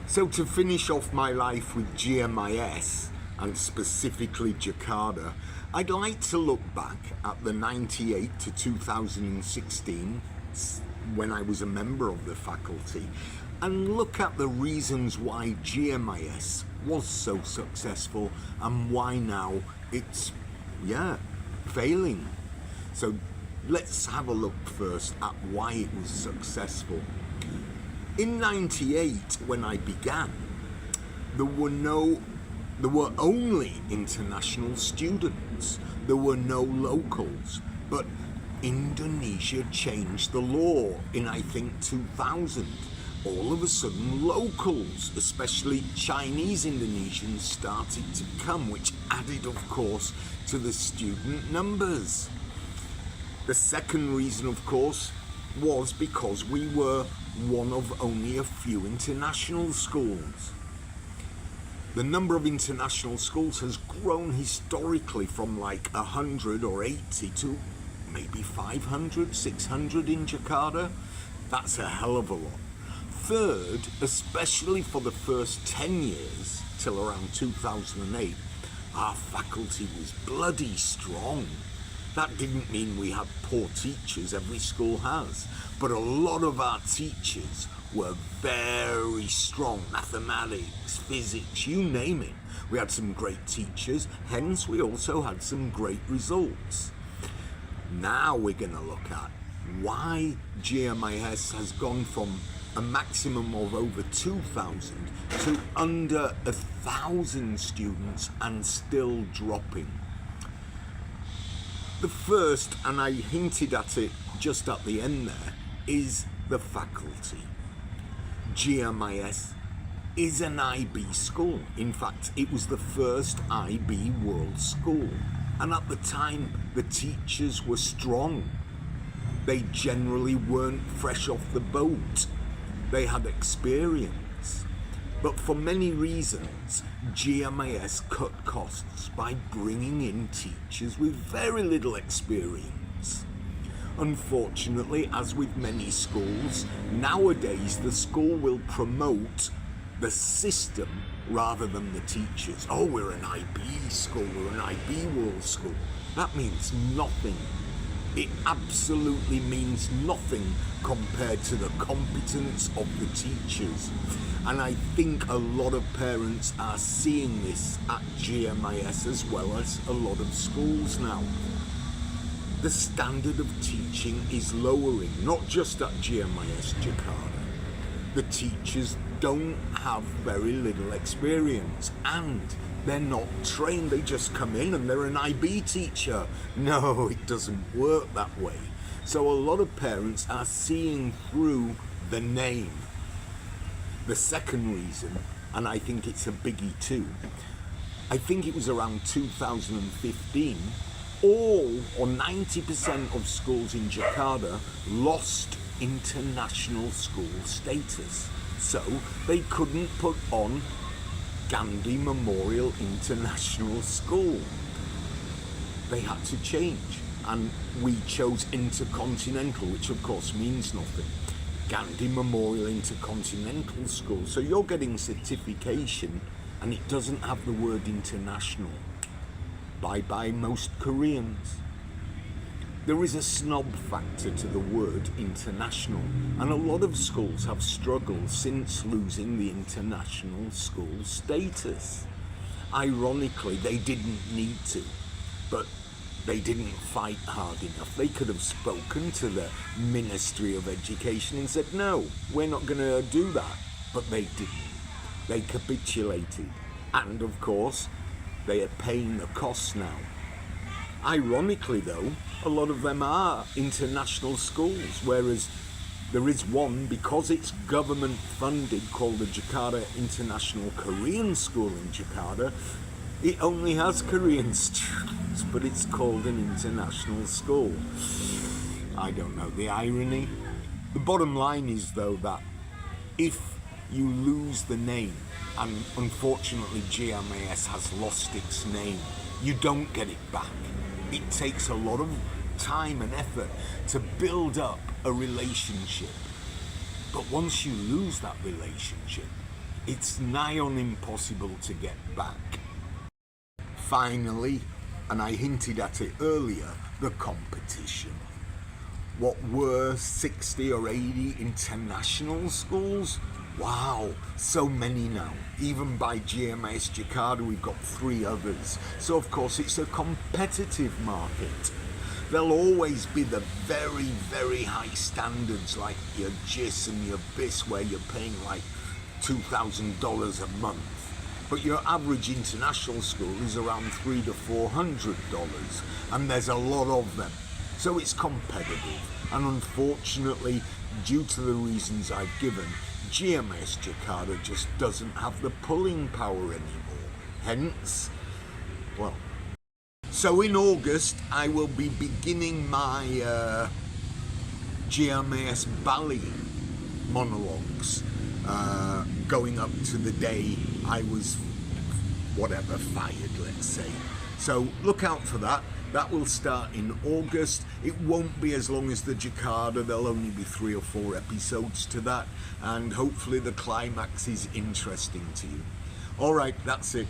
So to finish off my life with GMIS, and specifically Jakarta, I'd like to look back at the 98 to 2016, when I was a member of the faculty, and look at the reasons why GMIS was so successful and why now it's, failing. So let's have a look first at why it was successful. In 98, when I began, there were only international students. There were no locals. But Indonesia changed the law in, I think, 2000. All of a sudden, locals, especially Chinese Indonesians, started to come, which added, of course, to the student numbers. The second reason, of course, was because we were one of only a few international schools. The number of international schools has grown historically from like 100 or 80 to maybe 500, 600 in Jakarta. That's a hell of a lot. Third, especially for the first 10 years, till around 2008, our faculty was bloody strong. That didn't mean we had poor teachers, every school has, but a lot of our teachers were very strong. Mathematics, physics, you name it. We had some great teachers, hence we also had some great results. Now we're going to look at why GMIS has gone from a maximum of over 2,000 to under 1,000 students and still dropping. The first, and I hinted at it just at the end there, is the faculty. GMIS is an IB school. In fact, it was the first IB world school. And at the time, the teachers were strong. They generally weren't fresh off the boat. They had experience. But for many reasons, GMIS cut costs by bringing in teachers with very little experience. Unfortunately, as with many schools, nowadays the school will promote the system rather than the teachers. Oh, we're an IB school, we're an IB world school. That means nothing. It absolutely means nothing compared to the competence of the teachers. And I think a lot of parents are seeing this at GMIS as well as a lot of schools now. The standard of teaching is lowering, not just at GMIS Jakarta. The teachers don't have very little experience and they're not trained. They just come in and they're an IB teacher. No, it doesn't work that way. So a lot of parents are seeing through the name. The second reason, and I think it's a biggie too, I think it was around 2015, all or 90% of schools in Jakarta lost international school status. So they couldn't put on Gandhi Memorial International School. They had to change, and we chose Intercontinental, which of course means nothing. Gandhi Memorial Intercontinental School. So you're getting certification and it doesn't have the word international. Bye-bye most Koreans. There is a snob factor to the word international, and a lot of schools have struggled since losing the international school status. Ironically, they didn't need to, but they didn't fight hard enough. They could have spoken to the Ministry of Education and said, no, we're not going to do that. But they didn't. They capitulated. And of course, they are paying the costs now. Ironically though, a lot of them are international schools, whereas there is one, because it's government funded, called the Jakarta International Korean School in Jakarta. It only has Korean students, but it's called an international school. I don't know the irony. The bottom line is though that if you lose the name, and unfortunately GMIS has lost its name, you don't get it back. It takes a lot of time and effort to build up a relationship. But once you lose that relationship, it's nigh on impossible to get back. Finally, and I hinted at it earlier, the competition. What were 60 or 80 international schools? Wow, so many now. Even by GMIS Jakarta, we've got 3 others. So of course it's a competitive market. There'll always be the very, very high standards like your GIS and your BIS where you're paying like $2,000 a month. But your average international school is around $300 to $400, and there's a lot of them. So it's competitive, and unfortunately, due to the reasons I've given, GMIS Jakarta just doesn't have the pulling power anymore. Hence, well, so in August I will be beginning my GMIS Bali monologues, going up to the day I was whatever fired, let's say. So look out for that. That will start in August. It won't be as long as the Jakarta. There'll only be 3 or 4 episodes to that, and hopefully the climax is interesting to you. All right, that's it.